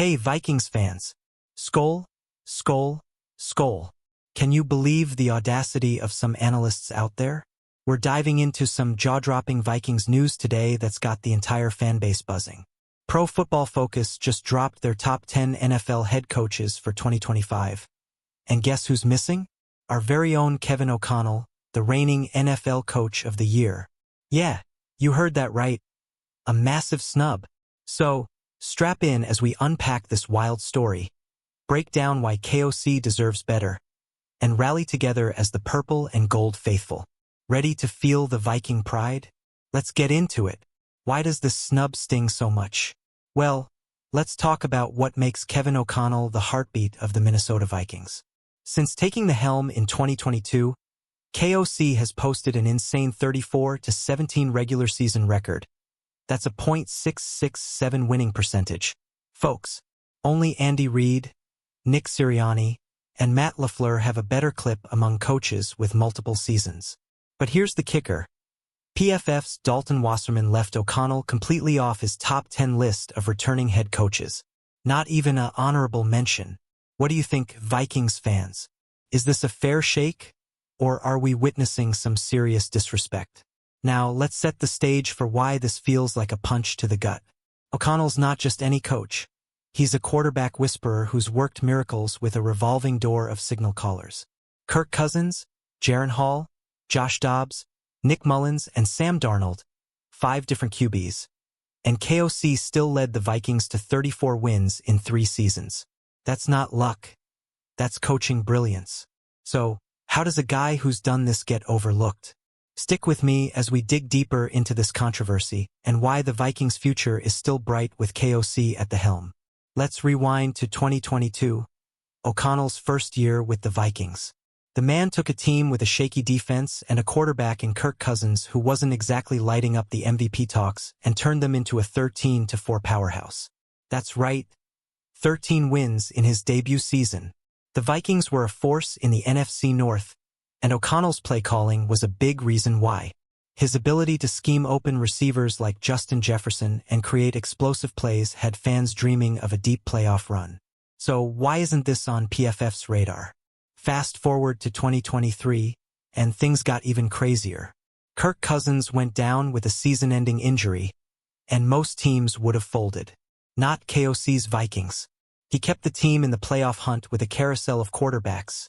Hey Vikings fans! Skol, skol, skol. Can you believe the audacity of some analysts out there? We're diving into some jaw-dropping Vikings news today that's got the entire fanbase buzzing. Pro Football Focus just dropped their top 10 NFL head coaches for 2025. And guess who's missing? Our very own Kevin O'Connell, the reigning NFL Coach of the Year. Yeah, you heard that right. A massive snub. So, strap in as we unpack this wild story, break down why KOC deserves better, and rally together as the purple and gold faithful. Ready to feel the Viking pride? Let's get into it. Why does this snub sting so much? Well, let's talk about what makes Kevin O'Connell the heartbeat of the Minnesota Vikings. Since taking the helm in 2022, KOC has posted an insane 34-17 regular season record. That's a .667 winning percentage. Folks, only Andy Reid, Nick Sirianni, and Matt LaFleur have a better clip among coaches with multiple seasons. But here's the kicker. PFF's Dalton Wasserman left O'Connell completely off his top 10 list of returning head coaches. Not even an honorable mention. What do you think, Vikings fans? Is this a fair shake, or are we witnessing some serious disrespect? Now, let's set the stage for why this feels like a punch to the gut. O'Connell's not just any coach. He's a quarterback whisperer who's worked miracles with a revolving door of signal callers. Kirk Cousins, Jaren Hall, Josh Dobbs, Nick Mullins, and Sam Darnold, 5 different QBs. And KOC still led the Vikings to 34 wins in 3 seasons. That's not luck. That's coaching brilliance. So, how does a guy who's done this get overlooked? Stick with me as we dig deeper into this controversy and why the Vikings' future is still bright with KOC at the helm. Let's rewind to 2022, O'Connell's first year with the Vikings. The man took a team with a shaky defense and a quarterback in Kirk Cousins who wasn't exactly lighting up the MVP talks and turned them into a 13-4 powerhouse. That's right, 13 wins in his debut season. The Vikings were a force in the NFC North, and O'Connell's play calling was a big reason why. His ability to scheme open receivers like Justin Jefferson and create explosive plays had fans dreaming of a deep playoff run. So why isn't this on PFF's radar? Fast forward to 2023, and things got even crazier. Kirk Cousins went down with a season-ending injury, and most teams would have folded. Not KOC's Vikings. He kept the team in the playoff hunt with a carousel of quarterbacks.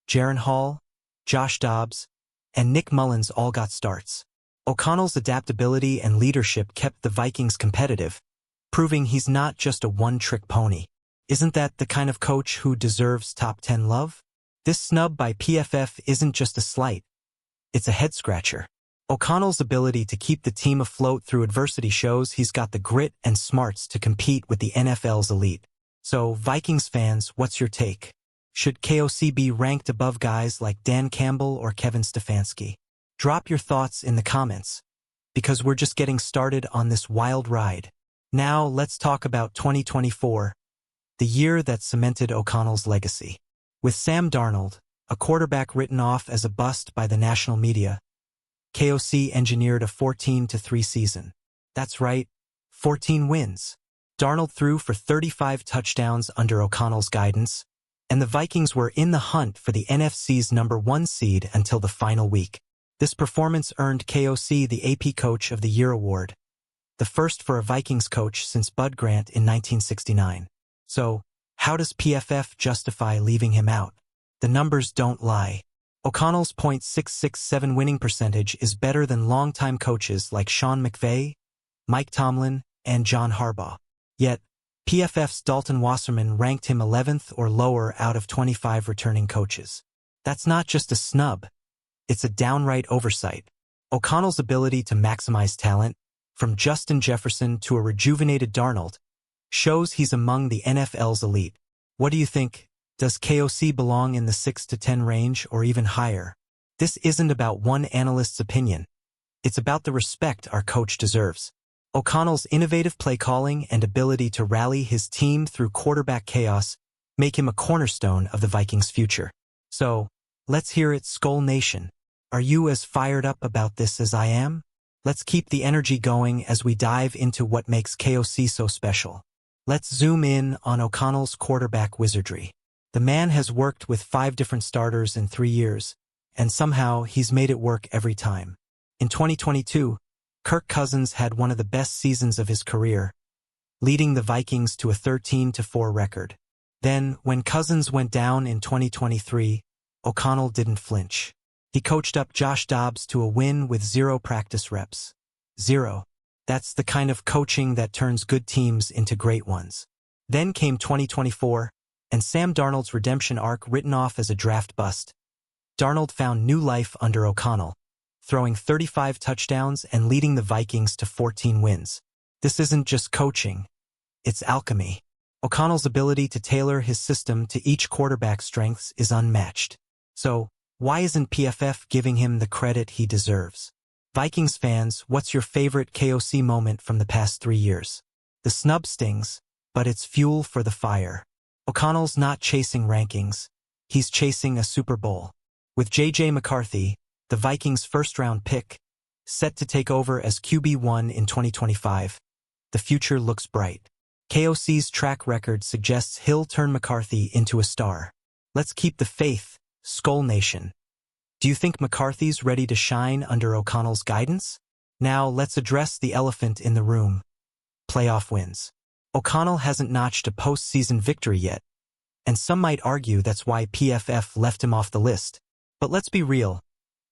Jaren Hall, Josh Dobbs, and Nick Mullins all got starts. O'Connell's adaptability and leadership kept the Vikings competitive, proving he's not just a one-trick pony. Isn't that the kind of coach who deserves top 10 love? This snub by PFF isn't just a slight. It's a head-scratcher. O'Connell's ability to keep the team afloat through adversity shows he's got the grit and smarts to compete with the NFL's elite. So, Vikings fans, what's your take? Should KOC be ranked above guys like Dan Campbell or Kevin Stefanski? Drop your thoughts in the comments, because we're just getting started on this wild ride. Now, let's talk about 2024, the year that cemented O'Connell's legacy. With Sam Darnold, a quarterback written off as a bust by the national media, KOC engineered a 14-3 season. That's right, 14 wins. Darnold threw for 35 touchdowns under O'Connell's guidance, and the Vikings were in the hunt for the NFC's #1 seed until the final week. This performance earned KOC the AP Coach of the Year award, the first for a Vikings coach since Bud Grant in 1969. So, how does PFF justify leaving him out? The numbers don't lie. O'Connell's .667 winning percentage is better than longtime coaches like Sean McVay, Mike Tomlin, and John Harbaugh. Yet, PFF's Dalton Wasserman ranked him 11th or lower out of 25 returning coaches. That's not just a snub. It's a downright oversight. O'Connell's ability to maximize talent, from Justin Jefferson to a rejuvenated Darnold, shows he's among the NFL's elite. What do you think? Does KOC belong in the 6-10 range or even higher? This isn't about one analyst's opinion. It's about the respect our coach deserves. O'Connell's innovative play calling and ability to rally his team through quarterback chaos make him a cornerstone of the Vikings' future. So, let's hear it, Skol Nation. Are you as fired up about this as I am? Let's keep the energy going as we dive into what makes KOC so special. Let's zoom in on O'Connell's quarterback wizardry. The man has worked with 5 different starters in 3 years, and somehow he's made it work every time. In 2022, Kirk Cousins had one of the best seasons of his career, leading the Vikings to a 13-4 record. Then, when Cousins went down in 2023, O'Connell didn't flinch. He coached up Josh Dobbs to a win with 0 practice reps. 0. That's the kind of coaching that turns good teams into great ones. Then came 2024, and Sam Darnold's redemption arc written off as a draft bust. Darnold found new life under O'Connell, throwing 35 touchdowns and leading the Vikings to 14 wins. This isn't just coaching, it's alchemy. O'Connell's ability to tailor his system to each quarterback's strengths is unmatched. So, why isn't PFF giving him the credit he deserves? Vikings fans, what's your favorite KOC moment from the past 3 years? The snub stings, but it's fuel for the fire. O'Connell's not chasing rankings, he's chasing a Super Bowl. With J.J. McCarthy, the Vikings' first-round pick, set to take over as QB1 in 2025, the future looks bright. KOC's track record suggests he'll turn McCarthy into a star. Let's keep the faith, Skull Nation. Do you think McCarthy's ready to shine under O'Connell's guidance? Now let's address the elephant in the room. Playoff wins. O'Connell hasn't notched a postseason victory yet, and some might argue that's why PFF left him off the list. But let's be real.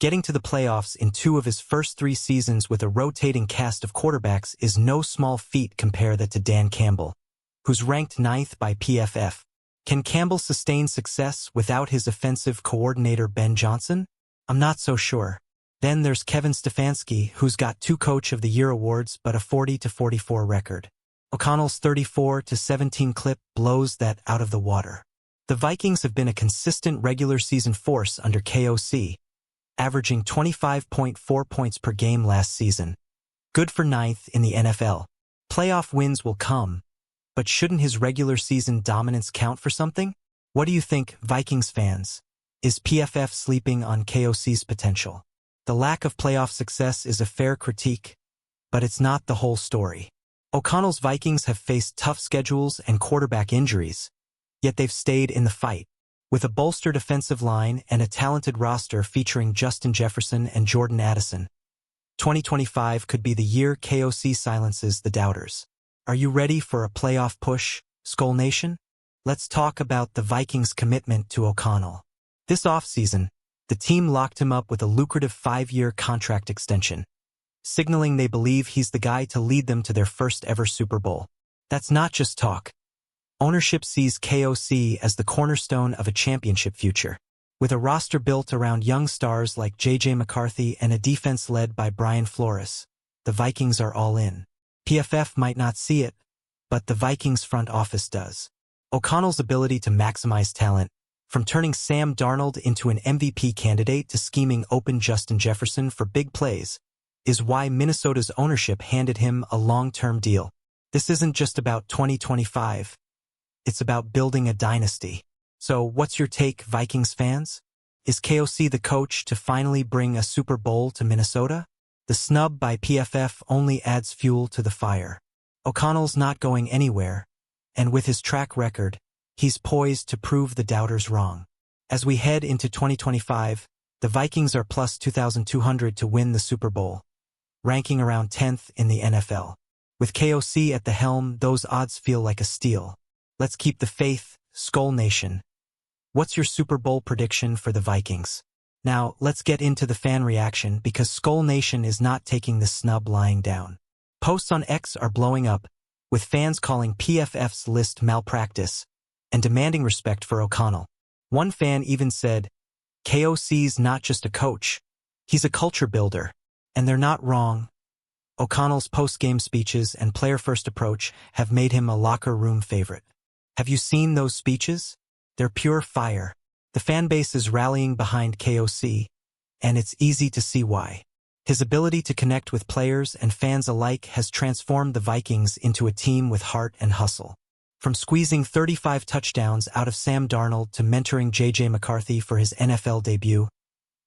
Getting to the playoffs in 2 of his first 3 seasons with a rotating cast of quarterbacks is no small feat. Compare that to Dan Campbell, who's ranked 9th by PFF. Can Campbell sustain success without his offensive coordinator Ben Johnson? I'm not so sure. Then there's Kevin Stefanski, who's got 2 Coach of the Year awards but a 40-44 record. O'Connell's 34-17 clip blows that out of the water. The Vikings have been a consistent regular season force under KOC, averaging 25.4 points per game last season. Good for 9th in the NFL. Playoff wins will come, but shouldn't his regular season dominance count for something? What do you think, Vikings fans? Is PFF sleeping on KOC's potential? The lack of playoff success is a fair critique, but it's not the whole story. O'Connell's Vikings have faced tough schedules and quarterback injuries, yet they've stayed in the fight. With a bolstered offensive line and a talented roster featuring Justin Jefferson and Jordan Addison, 2025 could be the year KOC silences the doubters. Are you ready for a playoff push, Skull Nation? Let's talk about the Vikings' commitment to O'Connell. This offseason, the team locked him up with a lucrative 5-year contract extension, signaling they believe he's the guy to lead them to their first-ever Super Bowl. That's not just talk. Ownership sees KOC as the cornerstone of a championship future. With a roster built around young stars like J.J. McCarthy and a defense led by Brian Flores, the Vikings are all in. PFF might not see it, but the Vikings front office does. O'Connell's ability to maximize talent, from turning Sam Darnold into an MVP candidate to scheming open Justin Jefferson for big plays, is why Minnesota's ownership handed him a long-term deal. This isn't just about 2025. It's about building a dynasty. So what's your take, Vikings fans? Is KOC the coach to finally bring a Super Bowl to Minnesota? The snub by PFF only adds fuel to the fire. O'Connell's not going anywhere, and with his track record, he's poised to prove the doubters wrong. As we head into 2025, the Vikings are plus 2,200 to win the Super Bowl, ranking around 10th in the NFL. With KOC at the helm, those odds feel like a steal. Let's keep the faith, Skull Nation. What's your Super Bowl prediction for the Vikings? Now, let's get into the fan reaction because Skull Nation is not taking the snub lying down. Posts on X are blowing up, with fans calling PFF's list malpractice and demanding respect for O'Connell. One fan even said, KOC's not just a coach, he's a culture builder. And they're not wrong. O'Connell's post-game speeches and player-first approach have made him a locker room favorite. Have you seen those speeches? They're pure fire. The fan base is rallying behind KOC, and it's easy to see why. His ability to connect with players and fans alike has transformed the Vikings into a team with heart and hustle. From squeezing 35 touchdowns out of Sam Darnold to mentoring J.J. McCarthy for his NFL debut,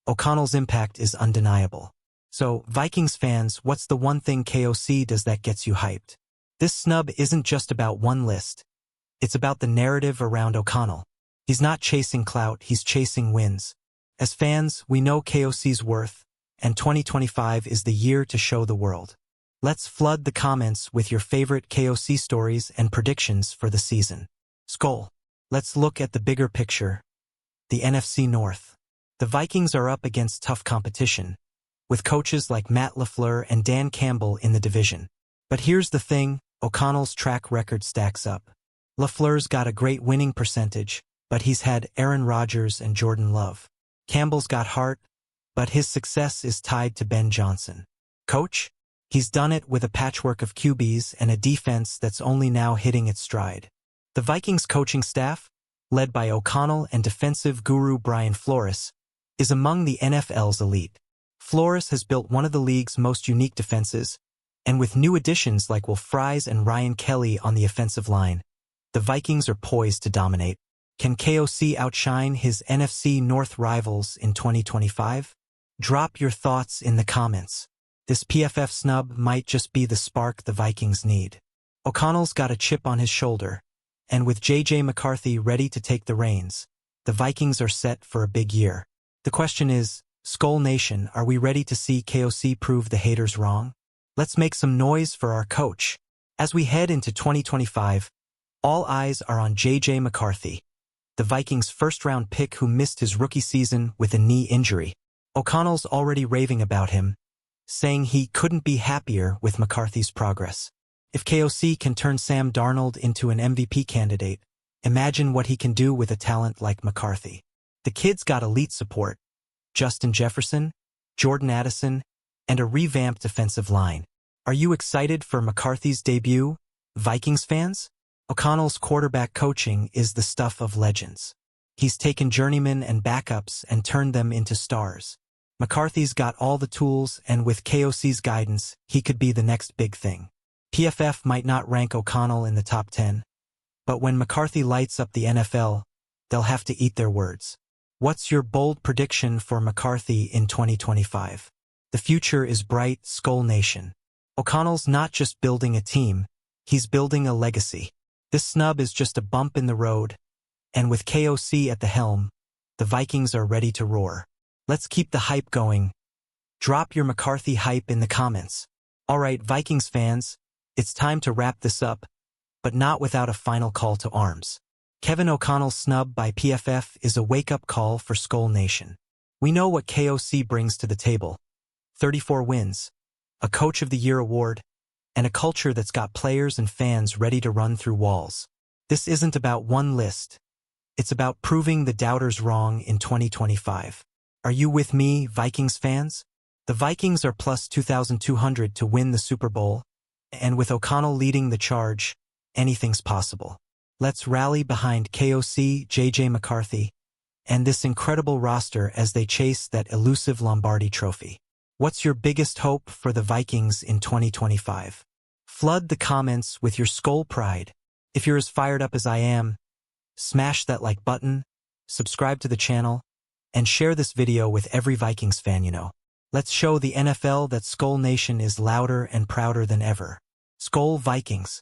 O'Connell's impact is undeniable. So, Vikings fans, what's the one thing KOC does that gets you hyped? This snub isn't just about one list. It's about the narrative around O'Connell. He's not chasing clout, he's chasing wins. As fans, we know KOC's worth, and 2025 is the year to show the world. Let's flood the comments with your favorite KOC stories and predictions for the season. Skol. Let's look at the bigger picture. The NFC North. The Vikings are up against tough competition, with coaches like Matt LaFleur and Dan Campbell in the division. But here's the thing, O'Connell's track record stacks up. LaFleur's got a great winning percentage, but he's had Aaron Rodgers and Jordan Love. Campbell's got heart, but his success is tied to Ben Johnson. Coach? He's done it with a patchwork of QBs and a defense that's only now hitting its stride. The Vikings coaching staff, led by O'Connell and defensive guru Brian Flores, is among the NFL's elite. Flores has built one of the league's most unique defenses, and with new additions like Will Fries and Ryan Kelly on the offensive line, the Vikings are poised to dominate. Can KOC outshine his NFC North rivals in 2025? Drop your thoughts in the comments. This PFF snub might just be the spark the Vikings need. O'Connell's got a chip on his shoulder, and with J.J. McCarthy ready to take the reins, the Vikings are set for a big year. The question is, Skol Nation, are we ready to see KOC prove the haters wrong? Let's make some noise for our coach. As we head into 2025, all eyes are on J.J. McCarthy, the Vikings' first-round pick who missed his rookie season with a knee injury. O'Connell's already raving about him, saying he couldn't be happier with McCarthy's progress. If KOC can turn Sam Darnold into an MVP candidate, imagine what he can do with a talent like McCarthy. The kid's got elite support: Justin Jefferson, Jordan Addison, and a revamped defensive line. Are you excited for McCarthy's debut, Vikings fans? O'Connell's quarterback coaching is the stuff of legends. He's taken journeymen and backups and turned them into stars. McCarthy's got all the tools, and with KOC's guidance, he could be the next big thing. PFF might not rank O'Connell in the top 10, but when McCarthy lights up the NFL, they'll have to eat their words. What's your bold prediction for McCarthy in 2025? The future is bright, Skol Nation. O'Connell's not just building a team, he's building a legacy. This snub is just a bump in the road, and with KOC at the helm, the Vikings are ready to roar. Let's keep the hype going. Drop your McCarthy hype in the comments. Alright, Vikings fans, it's time to wrap this up, but not without a final call to arms. Kevin O'Connell's snub by PFF is a wake-up call for Skol Nation. We know what KOC brings to the table: 34 wins, a Coach of the Year award, and a culture that's got players and fans ready to run through walls. This isn't about one list. It's about proving the doubters wrong in 2025. Are you with me, Vikings fans? The Vikings are plus 2,200 to win the Super Bowl, and with O'Connell leading the charge, anything's possible. Let's rally behind KOC, J.J. McCarthy, and this incredible roster as they chase that elusive Lombardi trophy. What's your biggest hope for the Vikings in 2025? Flood the comments with your Skol pride. If you're as fired up as I am, smash that like button, subscribe to the channel, and share this video with every Vikings fan you know. Let's show the NFL that Skol Nation is louder and prouder than ever. Skol Vikings.